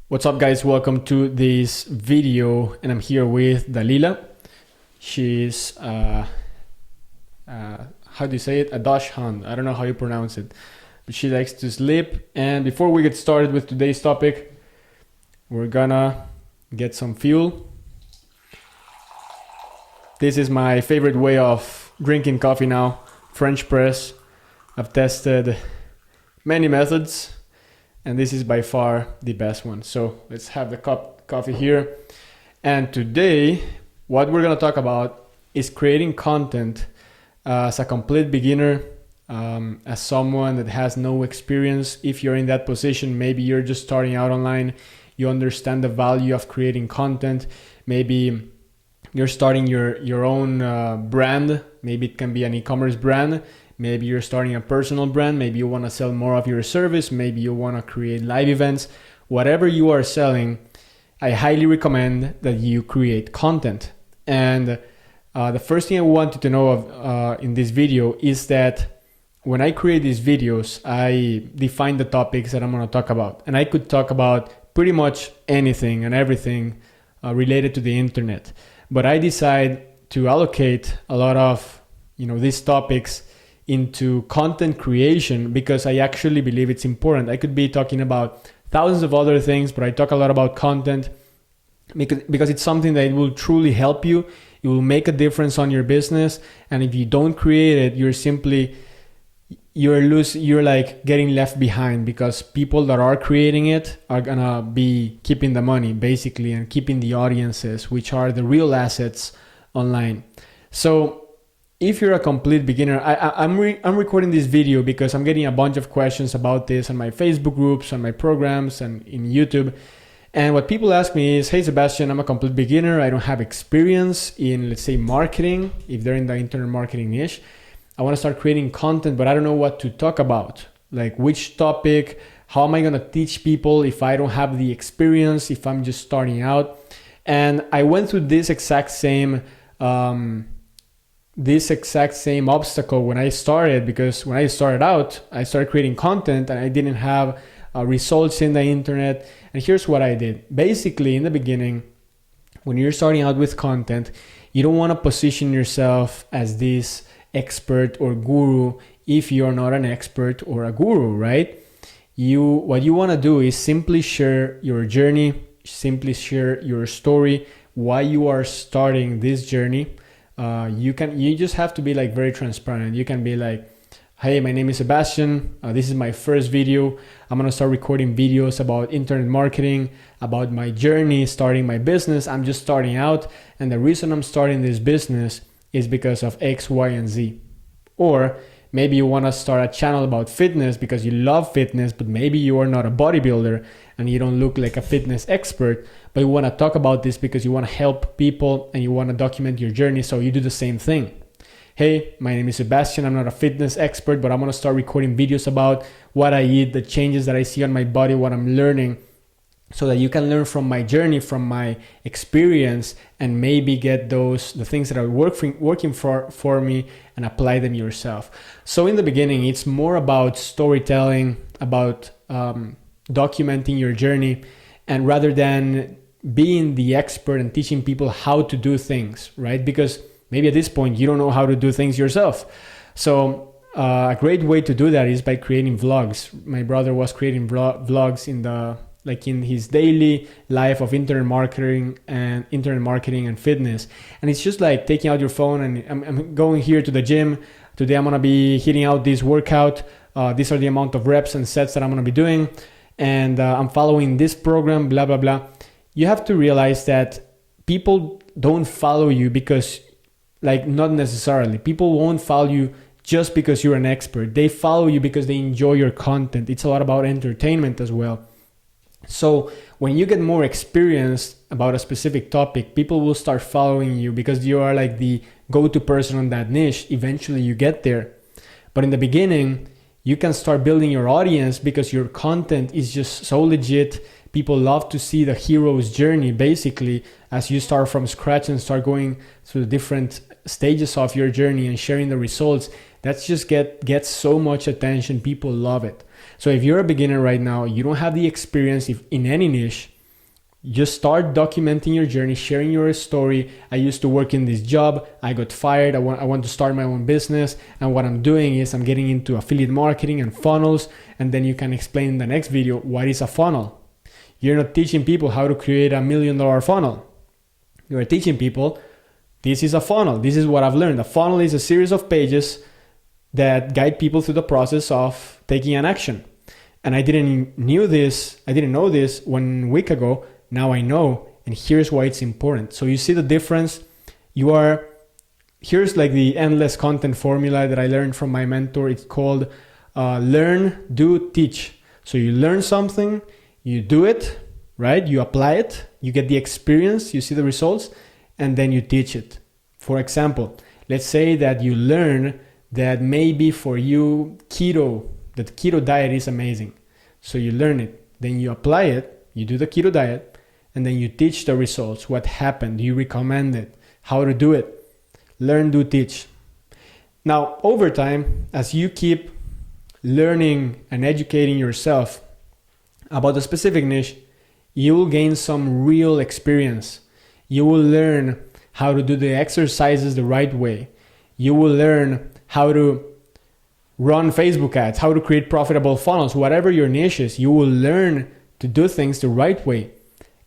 What's up, guys? Welcome to this video, and I'm here with Dalila. She's how do you say it? A Dachshund Hunt. I don't know how you pronounce it, but she likes to sleep. And before we get started with today's topic, we're gonna get some fuel. This is my favorite way of drinking coffee now, French press. I've tested many methods, and this is by far the best one. So let's have the coffee here. And today, what we're gonna talk about is creating content as a complete beginner, as someone that has no experience. If you're in that position, maybe you're just starting out online, you understand the value of creating content. Maybe you're starting your own brand. Maybe it can be an e-commerce brand. Maybe you're starting a personal brand. Maybe you want to sell more of your service. Maybe you want to create live events. Whatever you are selling, I highly recommend that you create content. And the first thing I wanted to know in this video is that when I create these videos, I define the topics that I'm going to talk about. And I could talk about pretty much anything and everything related to the internet. But I decide to allocate a lot of these topics into content creation because I actually believe it's important. I could be talking about thousands of other things, but I talk a lot about content because it's something that will truly help you. It will make a difference on your business. And if you don't create it, you're like getting left behind, because people that are creating it are gonna be keeping the money basically and keeping the audiences, which are the real assets online. So if you're a complete beginner, I'm recording this video because I'm getting a bunch of questions about this on my Facebook groups, on my programs, and in YouTube. And what people ask me is, hey Sebastian, I'm a complete beginner. I don't have experience in, let's say, marketing. If they're in the internet marketing niche, I want to start creating content, but I don't know what to talk about. Like which topic, how am I going to teach people if I don't have the experience, if I'm just starting out? And I went through this exact same obstacle when I started, because when I started out, I started creating content and I didn't have results in the internet. And here's what I did. Basically, in the beginning, when you're starting out with content, you don't want to position yourself as this expert or guru if you're not an expert or a guru, right? What you want to do is simply share your journey, simply share your story, why you are starting this journey. You just have to be like very transparent. You can be like, hey, my name is Sebastian. This is my first video. I'm gonna start recording videos about internet marketing, about my journey starting my business. I'm just starting out, and the reason I'm starting this business is because of X, Y, and Z. Or maybe you want to start a channel about fitness because you love fitness, but maybe you are not a bodybuilder and you don't look like a fitness expert, but you want to talk about this because you want to help people and you want to document your journey. So you do the same thing. Hey, my name is Sebastian. I'm not a fitness expert, but I'm going to start recording videos about what I eat, the changes that I see on my body, what I'm learning, so that you can learn from my journey, from my experience, and maybe get the things that are working for me and apply them yourself. So in the beginning, it's more about storytelling, about documenting your journey, and rather than being the expert and teaching people how to do things, right? Because maybe at this point, you don't know how to do things yourself. So a great way to do that is by creating vlogs. My brother was creating vlogs in his daily life of internet marketing and fitness. And it's just like taking out your phone and I'm going here to the gym. Today I'm going to be hitting out this workout. These are the amount of reps and sets that I'm going to be doing. And I'm following this program, blah, blah, blah. You have to realize that people don't follow you because, not necessarily. People won't follow you just because you're an expert. They follow you because they enjoy your content. It's a lot about entertainment as well. So when you get more experience about a specific topic, people will start following you because you are like the go-to person on that niche. Eventually you get there. But in the beginning, you can start building your audience because your content is just so legit. People love to see the hero's journey, basically, as you start from scratch and start going through the different stages of your journey and sharing the results. That's just gets so much attention. People love it. So if you're a beginner right now, you don't have the experience in any niche, Just start documenting your journey, sharing your story. I used to work in this job. I got fired. I want to start my own business. And what I'm doing is I'm getting into affiliate marketing and funnels. And then you can explain in the next video, what is a funnel? You're not teaching people how to create $1 million funnel. You're teaching people, this is a funnel. This is what I've learned. A funnel is a series of pages that guide people through the process of taking an action. And I didn't know this 1 week ago. Now I know, and here's why it's important. So you see the difference. Here's like the endless content formula that I learned from my mentor. It's called learn, do, teach. So you learn something, you do it, right? You apply it, you get the experience, you see the results, and then you teach it. For example, let's say that you learn that maybe for you, the keto diet is amazing. So you learn it, then you apply it, you do the keto diet, and then you teach the results. What happened? You recommend it, how to do it. Learn, do, teach. Now, over time, as you keep learning and educating yourself about a specific niche, you will gain some real experience. You will learn how to do the exercises the right way. You will learn how to run Facebook ads, how to create profitable funnels, whatever your niche is. You will learn to do things the right way.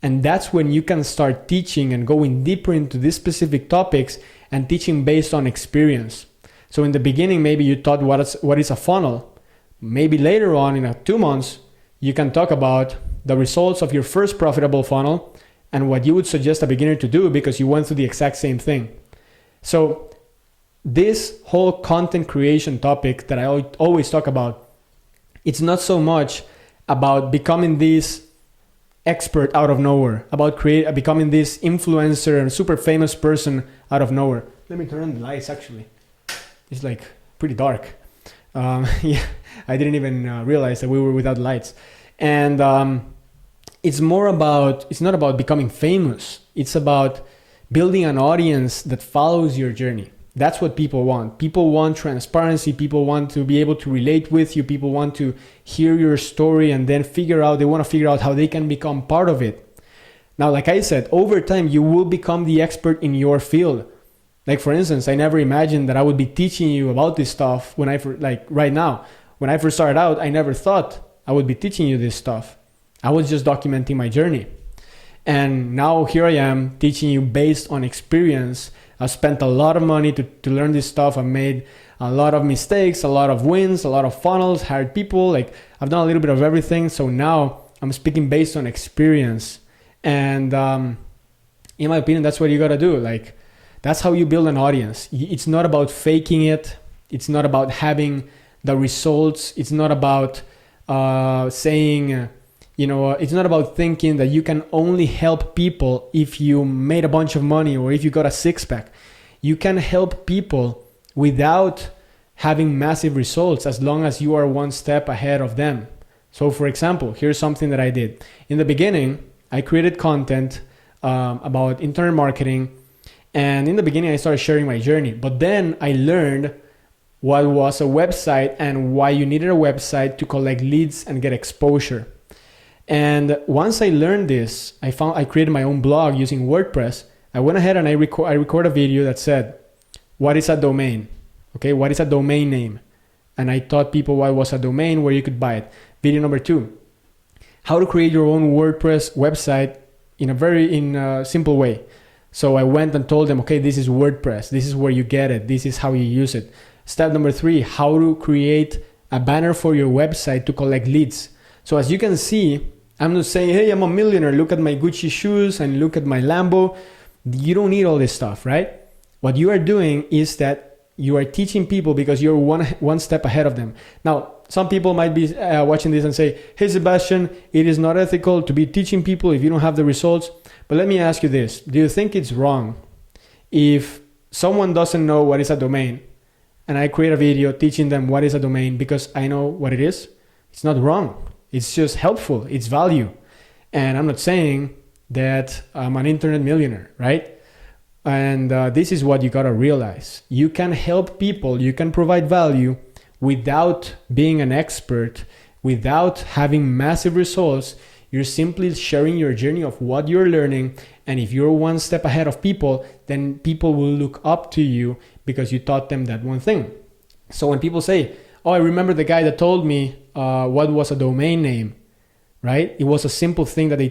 And that's when you can start teaching and going deeper into these specific topics and teaching based on experience. So in the beginning, maybe you taught what is a funnel. Maybe later on in 2 months, you can talk about the results of your first profitable funnel and what you would suggest a beginner to do because you went through the exact same thing. So this whole content creation topic that I always talk about, it's not so much about becoming this expert out of nowhere, about becoming this influencer and super famous person out of nowhere. Let me turn on the lights actually. It's like pretty dark. Yeah, I didn't even realize that we were without lights. And it's not about becoming famous. It's about building an audience that follows your journey. That's what people want. People want transparency. People want to be able to relate with you. People want to hear your story and then they want to figure out how they can become part of it. Now, like I said, over time, you will become the expert in your field. Like for instance, I never imagined that I would be teaching you about this stuff right now. When I first started out, I never thought I would be teaching you this stuff. I was just documenting my journey. And now here I am teaching you based on experience. I've spent a lot of money to learn this stuff. I've made a lot of mistakes, a lot of wins, a lot of funnels, hired people. Like I've done a little bit of everything. So now I'm speaking based on experience. And in my opinion, that's what you got to do. Like that's how you build an audience. It's not about faking it. It's not about having the results. It's not about it's not about thinking that you can only help people if you made a bunch of money or if you got a six-pack. You can help people without having massive results as long as you are one step ahead of them. So for example, here's something that I did. In the beginning, I created content about internet marketing. And in the beginning, I started sharing my journey. But then I learned what was a website and why you needed a website to collect leads and get exposure. And once I learned this, I created my own blog using WordPress. I went ahead and I record a video that said, what is a domain? Okay, what is a domain name? And I taught people what was a domain, where you could buy it. Video number 2, how to create your own WordPress website in a simple way. So I went and told them, okay, this is WordPress. This is where you get it. This is how you use it. Step number 3, how to create a banner for your website to collect leads. So as you can see, I'm not saying, hey, I'm a millionaire. Look at my Gucci shoes and look at my Lambo. You don't need all this stuff, right? What you are doing is that you are teaching people because you're one step ahead of them. Now, some people might be watching this and say, hey, Sebastian, it is not ethical to be teaching people if you don't have the results. But let me ask you this. Do you think it's wrong if someone doesn't know what is a domain and I create a video teaching them what is a domain because I know what it is? It's not wrong. It's just helpful. It's value. And I'm not saying that I'm an internet millionaire, right? And this is what you got to realize. You can help people. You can provide value without being an expert, without having massive results. You're simply sharing your journey of what you're learning. And if you're one step ahead of people, then people will look up to you because you taught them that one thing. So when people say, oh, I remember the guy that told me what was a domain name, right? It was a simple thing that they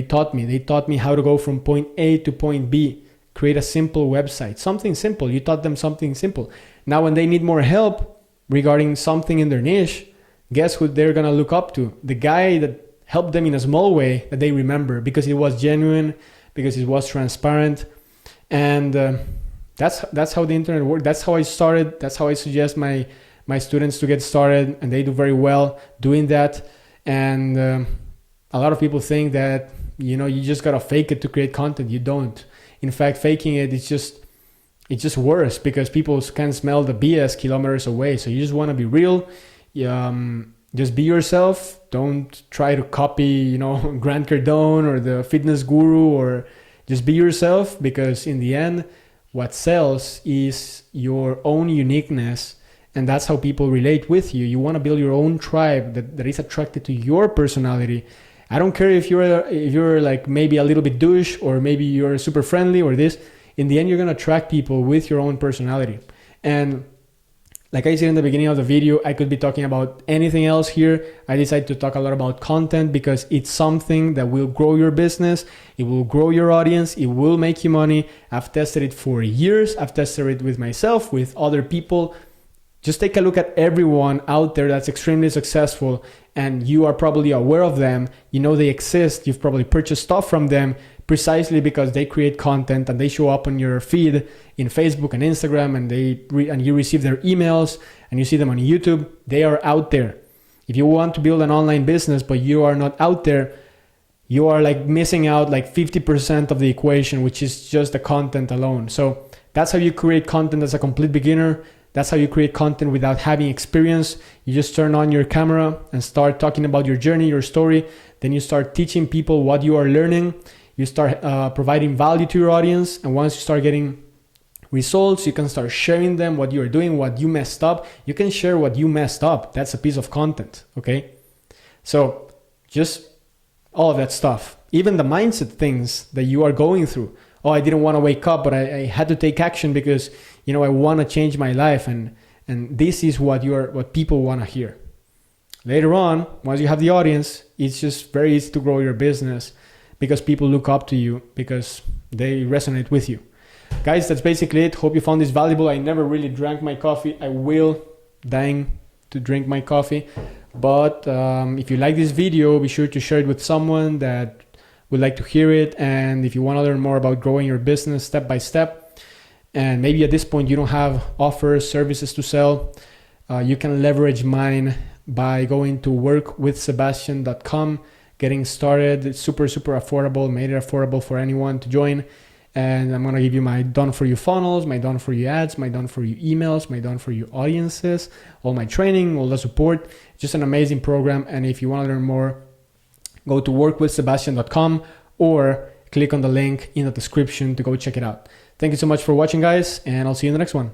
taught me. They taught me how to go from point A to point B, create a simple website, something simple. You taught them something simple. Now, when they need more help regarding something in their niche, guess who they're going to look up to? The guy that helped them in a small way that they remember, because it was genuine, because it was transparent. And that's how the internet works. That's how I started. That's how I suggest my students to get started, and they do very well doing that. And a lot of people think that, you just got to fake it to create content. You don't. In fact, faking it, it's just worse, because people can smell the BS kilometers away. So you just want to be real. Just be yourself. Don't try to copy, Grant Cardone or the fitness guru, or just be yourself, because in the end, what sells is your own uniqueness. And that's how people relate with you. You want to build your own tribe that is attracted to your personality. I don't care if you're like maybe a little bit douche, or maybe you're super friendly or this. In the end, you're going to attract people with your own personality. And like I said in the beginning of the video, I could be talking about anything else here. I decided to talk a lot about content because it's something that will grow your business. It will grow your audience. It will make you money. I've tested it for years. I've tested it with myself, with other people. Just take a look at everyone out there that's extremely successful, and you are probably aware of them. You know they exist. You've probably purchased stuff from them precisely because they create content and they show up on your feed in Facebook and Instagram, and you receive their emails and you see them on YouTube. They are out there. If you want to build an online business but you are not out there, you are like missing out like 50% of the equation, which is just the content alone. So that's how you create content as a complete beginner. That's how you create content without having experience. You just turn on your camera and start talking about your journey, your story. Then you start teaching people what you are learning. You start providing value to your audience. And once you start getting results, you can start sharing them, what you are doing, what you messed up. You can share what you messed up. That's a piece of content, okay? So just all of that stuff. Even the mindset things that you are going through. Oh, I didn't want to wake up, but I had to take action because I want to change my life, and this is what people want to hear. Later on, once you have the audience, it's just very easy to grow your business because people look up to you, because they resonate with you. Guys, that's basically it. Hope you found this valuable. I never really drank my coffee. I will dying to drink my coffee. But if you like this video, be sure to share it with someone that would like to hear it. And if you want to learn more about growing your business step by step, and maybe at this point you don't have offers, services to sell, you can leverage mine by going to workwithsebastian.com, getting started. It's super affordable, made it affordable for anyone to join. And I'm going to give you my done for you funnels, my done for you ads, my done for you emails, my done for you audiences, all my training, all the support. Just an amazing program. And if you want to learn more, go to workwithsebastian.com or click on the link in the description to go check it out. Thank you so much for watching, guys, and I'll see you in the next one.